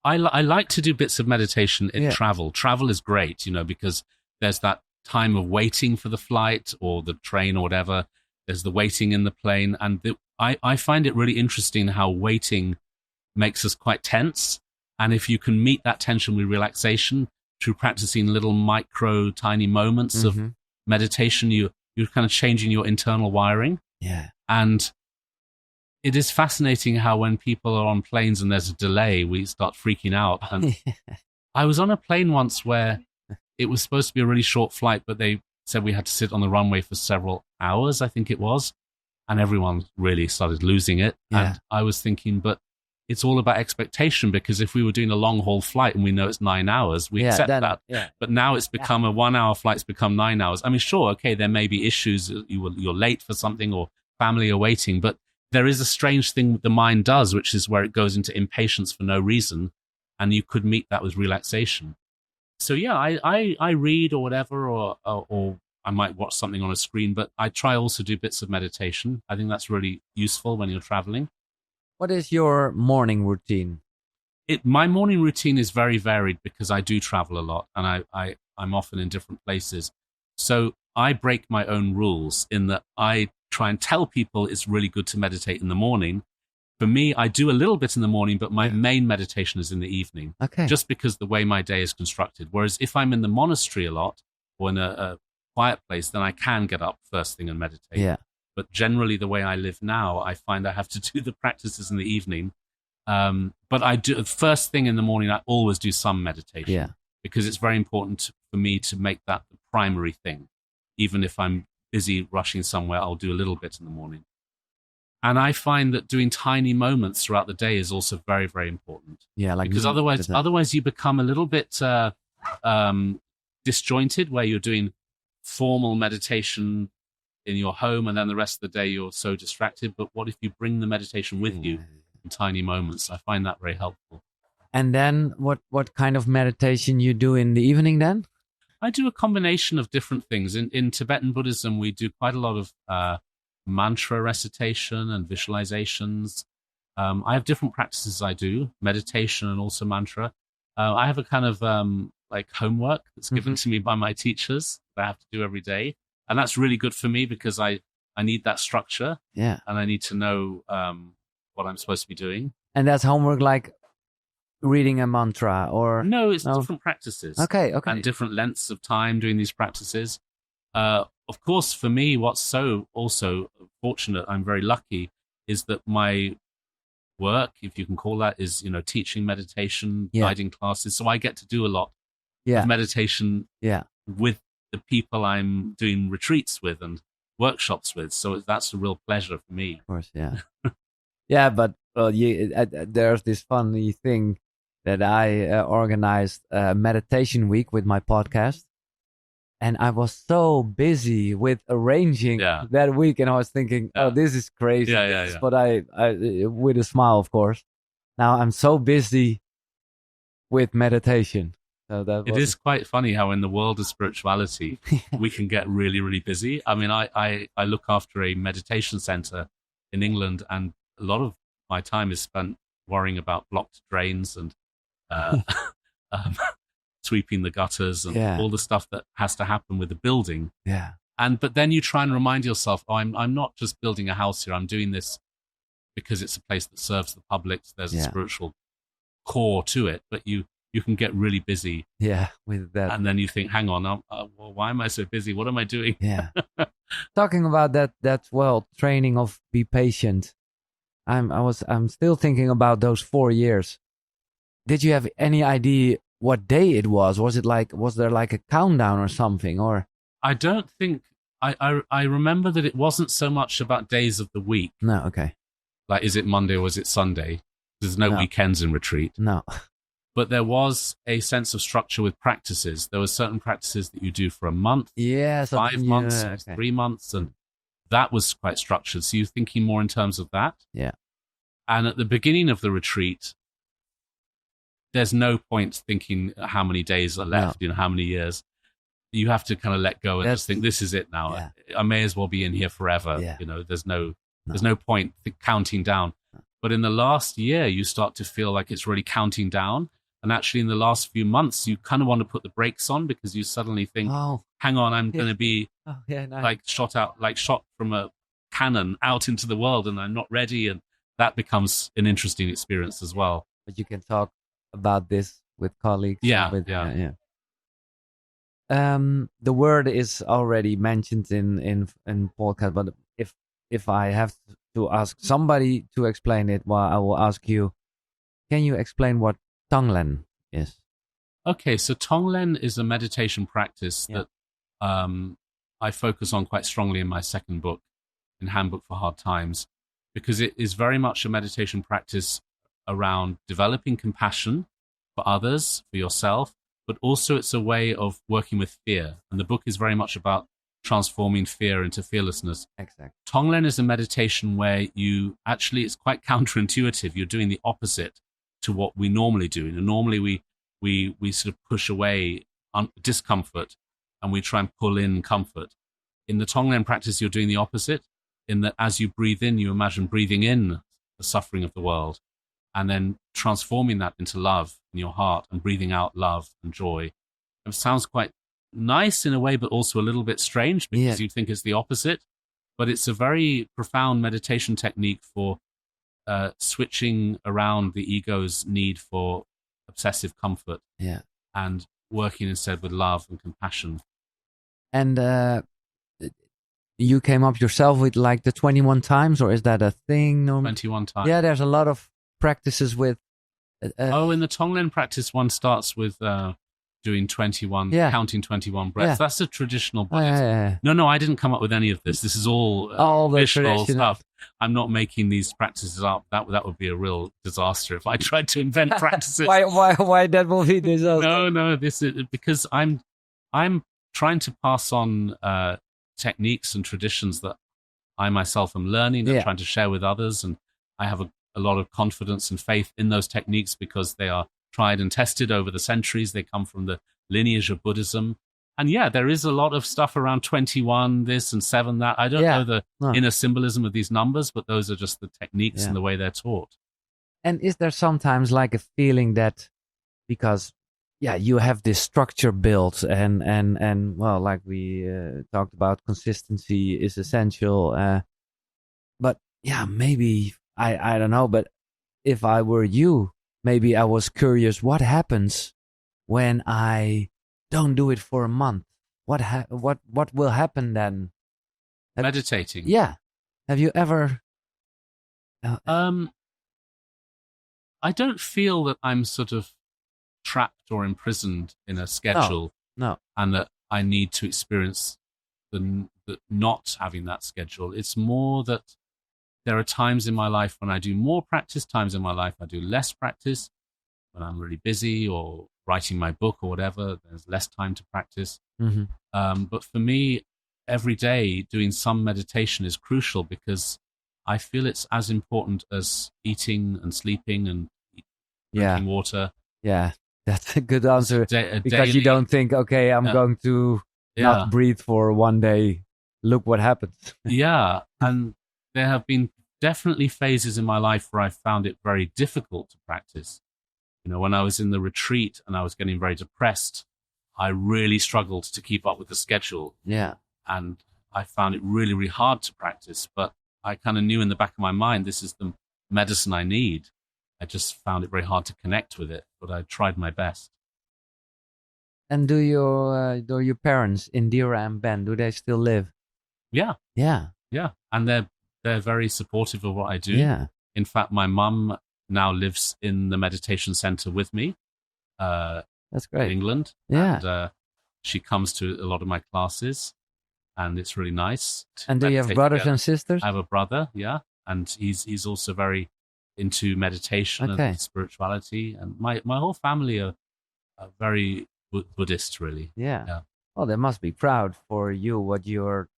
I like to do bits of meditation in travel. Travel is great, because there's that time of waiting for the flight or the train or whatever. There's the waiting in the plane. And I find it really interesting how waiting makes us quite tense. And if you can meet that tension with relaxation through practicing little micro tiny moments of meditation, you're kind of changing your internal wiring. Yeah. And it is fascinating how when people are on planes and there's a delay, we start freaking out. And I was on a plane once where it was supposed to be a really short flight, but they said we had to sit on the runway for several hours, I think it was. And everyone really started losing it. Yeah. And I was thinking, but it's all about expectation, because if we were doing a long haul flight and we know it's 9 hours, we accept that. Yeah. But now it's become a 1 hour flight's become 9 hours. I mean, sure, okay, there may be issues. You're late for something, or family are waiting, but there is a strange thing the mind does, which is where it goes into impatience for no reason. And you could meet that with relaxation. So yeah, I read or whatever, or I might watch something on a screen, but I try also do bits of meditation. I think that's really useful when you're traveling. What is your morning routine? My morning routine is very varied, because I do travel a lot, and I'm often in different places. So I break my own rules in that I try and tell people it's really good to meditate in the morning. For me, I do a little bit in the morning, but my main meditation is in the evening. Okay. Just because the way my day is constructed. Whereas if I'm in the monastery a lot, or in a quiet place, then I can get up first thing and meditate. Yeah. But generally, the way I live now, I find I have to do the practices in the evening. But I do first thing in the morning. I always do some meditation, because it's very important for me to make that the primary thing. Even if I'm busy rushing somewhere, I'll do a little bit in the morning. And I find that doing tiny moments throughout the day is also very, very important. Yeah, like because otherwise you become a little bit disjointed, where you're doing formal meditation in your home, and then the rest of the day you're so distracted. But what if you bring the meditation with you in tiny moments? I find that very helpful. And then what kind of meditation you do in the evening then? I do a combination of different things. In Tibetan Buddhism, we do quite a lot of mantra recitation and visualizations. I have different practices I do, meditation and also mantra. I have a kind of like homework that's given to me by my teachers that I have to do every day. And that's really good for me, because I need that structure. Yeah. And I need to know what I'm supposed to be doing. And that's homework like reading a mantra, or? No, it's different practices. Okay. And different lengths of time doing these practices. Of course, for me, what's so also fortunate, I'm very lucky, is that my work, if you can call that, is, teaching meditation, guiding classes. So I get to do a lot of meditation with the people I'm doing retreats with. And workshops with. So that's a real pleasure for me. Of course, yeah. Yeah, but well, there's this funny thing that I organized a meditation week with my podcast, and I was so busy with arranging that week, and I was thinking, "Oh, this is crazy." Yeah. But I, with a smile, of course. Now I'm so busy with meditation. So it is quite funny how in the world of spirituality we can get really, really busy. I mean, I look after a meditation center in England, and a lot of my time is spent worrying about blocked drains and sweeping the gutters and all the stuff that has to happen with the building. Yeah. But then you try and remind yourself, oh, I'm not just building a house here. I'm doing this because it's a place that serves the public. There's a spiritual core to it, but you can get really busy. Yeah, with that. And then you think, hang on, well, why am I so busy? What am I doing? Yeah. Talking about that training of be patient. I'm still thinking about those 4 years. Did you have any idea what day it was? Was there like a countdown or something? Or I don't think I remember that it wasn't so much about days of the week. No, okay. Like, is it Monday or was it Sunday? There's no weekends in retreat. No. But there was a sense of structure with practices. There were certain practices that you do for a month, 5 months, 3 months, and that was quite structured. So you're thinking more in terms of that. Yeah. And at the beginning of the retreat, there's no point thinking how many days are left, how many years. You have to kind of let go and just think, this is it now. Yeah. I may as well be in here forever. Yeah. There's no point counting down. But in the last year, you start to feel like it's really counting down. And actually, in the last few months, you kind of want to put the brakes on because you suddenly think, hang on, I'm going to be shot from a cannon out into the world and I'm not ready. And that becomes an interesting experience as well. But you can talk about this with colleagues. Yeah. The word is already mentioned in podcast, but if I have to ask somebody to explain it, well, I will ask you. Can you explain what Tonglen is? Okay, so Tonglen is a meditation practice that I focus on quite strongly in my second book, in Handbook for Hard Times, because it is very much a meditation practice around developing compassion for others, for yourself, but also it's a way of working with fear. And the book is very much about transforming fear into fearlessness. Exactly. Tonglen is a meditation where it's quite counterintuitive. You're doing the opposite to what we normally do. And normally we sort of push away discomfort and we try and pull in comfort. In the Tonglen practice, you're doing the opposite, in that as you breathe in, you imagine breathing in the suffering of the world and then transforming that into love in your heart and breathing out love and joy. It sounds quite nice in a way, but also a little bit strange because you think it's the opposite. But it's a very profound meditation technique for switching around the ego's need for obsessive comfort and working instead with love and compassion. And you came up yourself with like the 21 times, or is that a thing? 21 times. Yeah, there's a lot of practices with... in the Tonglen practice, one starts with doing 21, counting 21 breaths. Yeah. That's a traditional Buddhist. No, I didn't come up with any of this. This is all traditional stuff. I'm not making these practices up. That would be a real disaster if I tried to invent practices. Why that will be disaster? No, this is because I'm trying to pass on techniques and traditions that I myself am learning and trying to share with others, and I have a lot of confidence and faith in those techniques because they are tried and tested over the centuries. They come from the lineage of Buddhism. And there is a lot of stuff around 21, this and 7, that. I don't know the inner symbolism of these numbers, but those are just the techniques and the way they're taught. And is there sometimes like a feeling that because, you have this structure built and well, like we talked about, consistency is essential. But maybe, I don't know, but if I were you, maybe I was curious, what happens when I don't do it for a month? What will happen then? Meditating. Yeah. Have you ever? I don't feel that I'm sort of trapped or imprisoned in a schedule. No. And that I need to experience the that not having that schedule. It's more that there are times in my life when I do more practice, times in my life I do less practice. When I'm really busy or writing my book or whatever, there's less time to practice. But for me, every day doing some meditation is crucial because I feel it's as important as eating and sleeping and drinking water. Yeah, that's a good answer. Because daily, you don't think, okay, I'm going to not breathe for one day. Look what happens. Yeah, and there have been definitely phases in my life where I found it very difficult to practice. You know, when I was in the retreat and I was getting very depressed, I really struggled to keep up with the schedule. Yeah. And I found it really, really hard to practice. But I kind of knew in the back of my mind, this is the medicine I need. I just found it very hard to connect with it, but I tried my best. And do your parents, Indira and Ben, do they still live? Yeah. Yeah. Yeah. And they're very supportive of what I do. Yeah. In fact, my mum now lives in the meditation center with me. That's great. In England. Yeah. And she comes to a lot of my classes, and it's really nice. And do you have brothers and sisters? I have a brother, yeah. And he's also very into meditation and spirituality. And my whole family are very Buddhist, really. Yeah. Well, they must be proud for you, what you're,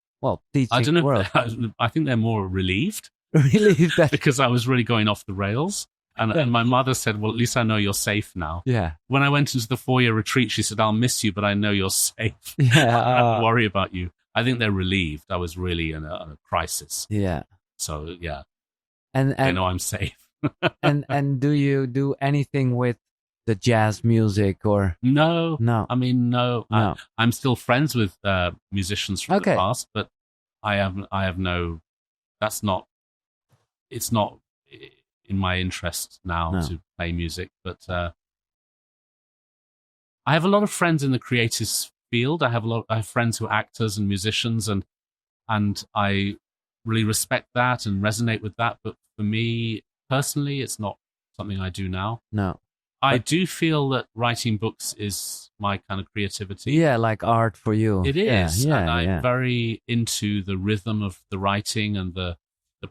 teaching. I don't know. The world. I think they're more relieved. Relieved that because I was really going off the rails. And my mother said, well, at least I know you're safe now. Yeah. When I went into the 4-year retreat, she said, I'll miss you, but I know you're safe. Yeah. I don't worry about you. I think they're relieved. I was really in a crisis. Yeah. So, yeah. And I know I'm safe. and do you do anything with the jazz music or? No. No. I mean, no. I'm still friends with musicians from the past, but I have no, it's not in my interest now to play music, but I have a lot of friends in the creative field. I have friends who are actors and musicians, and I really respect that and resonate with that. But for me personally, it's not something I do now. No. I do feel that writing books is my kind of creativity. Yeah, like art for you. It is. Yeah, and I'm very into the rhythm of the writing and the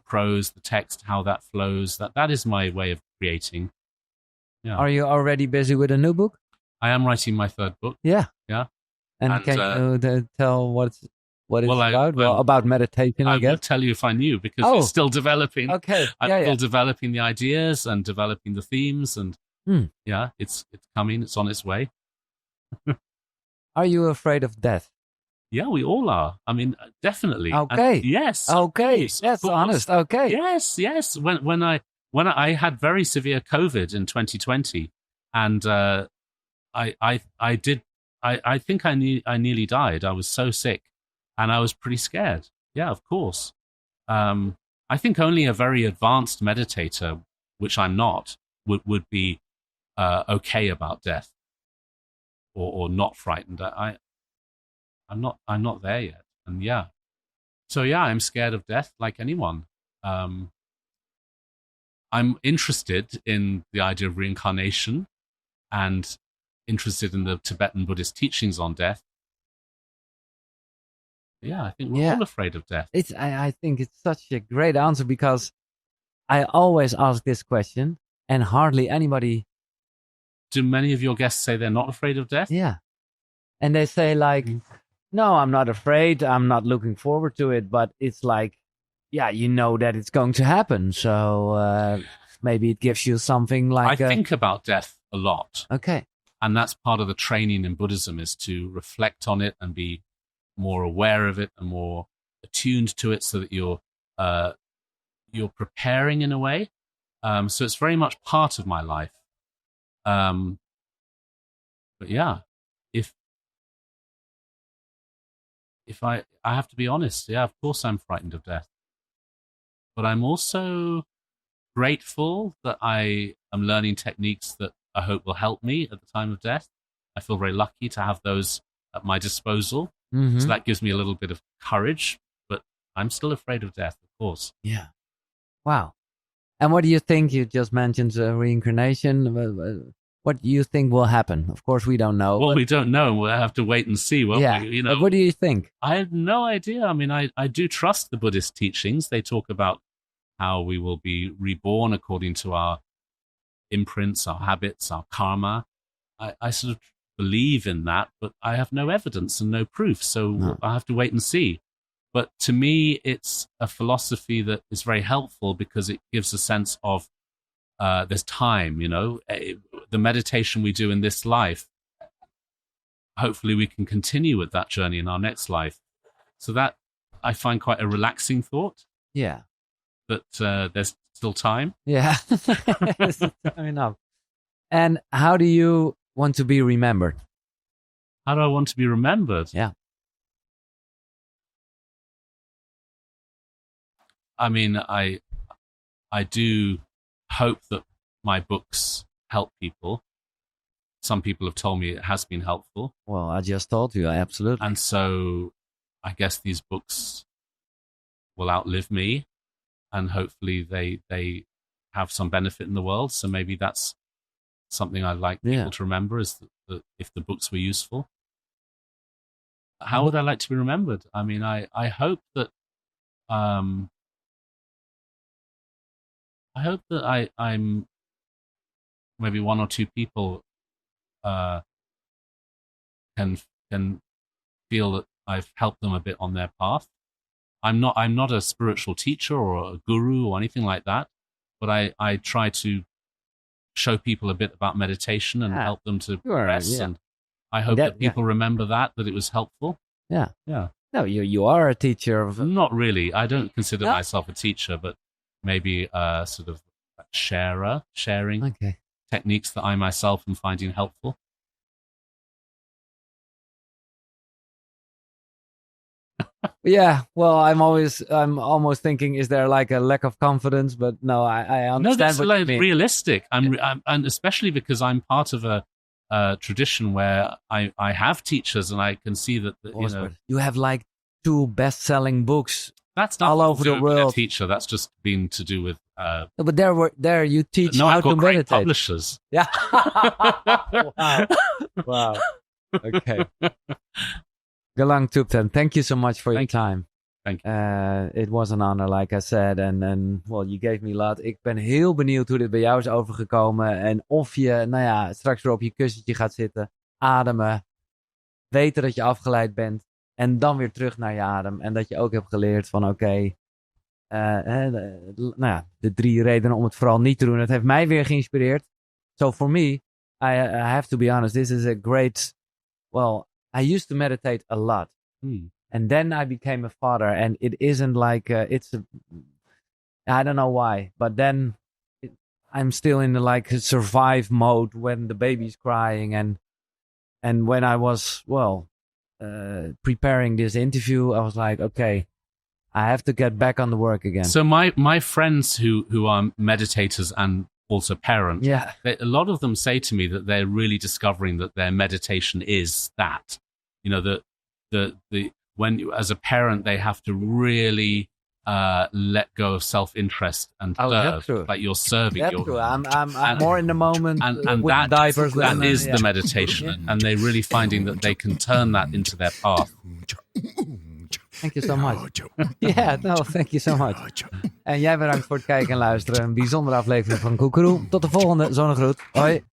prose, the text, how that flows. That is my way of creating. Yeah. Are you already busy with a new book? I am writing my 3rd book. Yeah. Yeah. And can you tell what it's about? Well, about meditation, I guess. I would tell you if I knew, because it's still developing. Okay. I'm still developing the ideas and developing the themes, and it's coming. It's on its way. Are you afraid of death? Yeah, we all are. I mean, definitely. Okay. Yes. Okay. That's honest. Okay. Yes. When I had very severe COVID in 2020, and I think I nearly died. I was so sick, and I was pretty scared. Yeah, of course. I think only a very advanced meditator, which I'm not, would be okay about death, or not frightened. I'm not there yet. And so I'm scared of death like anyone. I'm interested in the idea of reincarnation and interested in the Tibetan Buddhist teachings on death. Yeah, I think we're all afraid of death. I think it's such a great answer, because I always ask this question and hardly anybody. Do many of your guests say they're not afraid of death? Yeah. And they say no, I'm not afraid. I'm not looking forward to it. But it's like, you know that it's going to happen. So maybe it gives you something like... I think about death a lot. Okay. And that's part of the training in Buddhism, is to reflect on it and be more aware of it and more attuned to it, so that you're preparing in a way. So it's very much part of my life. But if I have to be honest, of course I'm frightened of death. But I'm also grateful that I am learning techniques that I hope will help me at the time of death. I feel very lucky to have those at my disposal. Mm-hmm. So that gives me a little bit of courage, but I'm still afraid of death, of course. Yeah. Wow. And what do you think? You just mentioned reincarnation. what do you think will happen? Of course, we don't know. Well, we don't know. We'll have to wait and see, won't we? You know, but what do you think? I have no idea. I mean, I do trust the Buddhist teachings. They talk about how we will be reborn according to our imprints, our habits, our karma. I sort of believe in that, but I have no evidence and no proof. So I have to wait and see. But to me, it's a philosophy that is very helpful because it gives a sense of there's time, you know. The meditation we do in this life, hopefully we can continue with that journey in our next life. So that I find quite a relaxing thought. Yeah. That there's still time. Yeah. Time enough. And how do you want to be remembered? How do I want to be remembered? Yeah. I mean, I do hope that my books help people. Some people have told me it has been helpful. Well, I just told you, absolutely. And so I guess these books will outlive me, and hopefully they have some benefit in the world. So maybe that's something I'd like people to remember, is that if the books were useful. How would I like to be remembered? I mean, I hope that I'm maybe one or two people can feel that I've helped them a bit on their path. I'm not a spiritual teacher or a guru or anything like that, but I try to show people a bit about meditation and help them to progress. And I hope that people remember that it was helpful. Yeah. Yeah. No, you are a teacher of... Not really. I don't consider myself a teacher, but maybe a sort of sharing techniques that I myself am finding helpful. Yeah, well, I'm almost thinking, is there like a lack of confidence? But no, I understand. No, that's what you mean. Realistic. And especially because I'm part of a tradition where I have teachers, and I can see that you have like 2 best-selling books. That's not all over the world. A teacher. That's just been to do with. But there you teach how I've got to great meditate. Publishers. Yeah. Wow. Okay. Galang Tupten, thank you so much for your time. Thank you. It was an honor, like I said. And well, you gave me a lot. Ik ben heel benieuwd hoe dit bij jou is overgekomen. En of je, straks weer op je kussentje gaat zitten. Ademen. Weten dat je afgeleid bent. En dan weer terug naar je adem. En dat je ook hebt geleerd van de 3 redenen om het vooral niet te doen. Het heeft mij weer geïnspireerd. So for me, I have to be honest, this is a great, well, I used to meditate a lot. And then I became a father, and it isn't like, I don't know why, but then I'm still in the survive mode when the baby's crying. And when I was, preparing this interview, I was like, okay, I have to get back on the work again. So my friends who are meditators and also parents, a lot of them say to me that they're really discovering that their meditation is that. You know, when as a parent they have to really let go of self-interest and serve, like you're serving. That's true. I'm more in the moment, and with that diapers. That is the meditation, and they're really finding that they can turn that into their path. Thank you so much. Thank you so much. En jij bedankt voor het kijken en luisteren. Een bijzondere aflevering van Koekeroe. Tot de volgende. Zonnegroet. Hoi.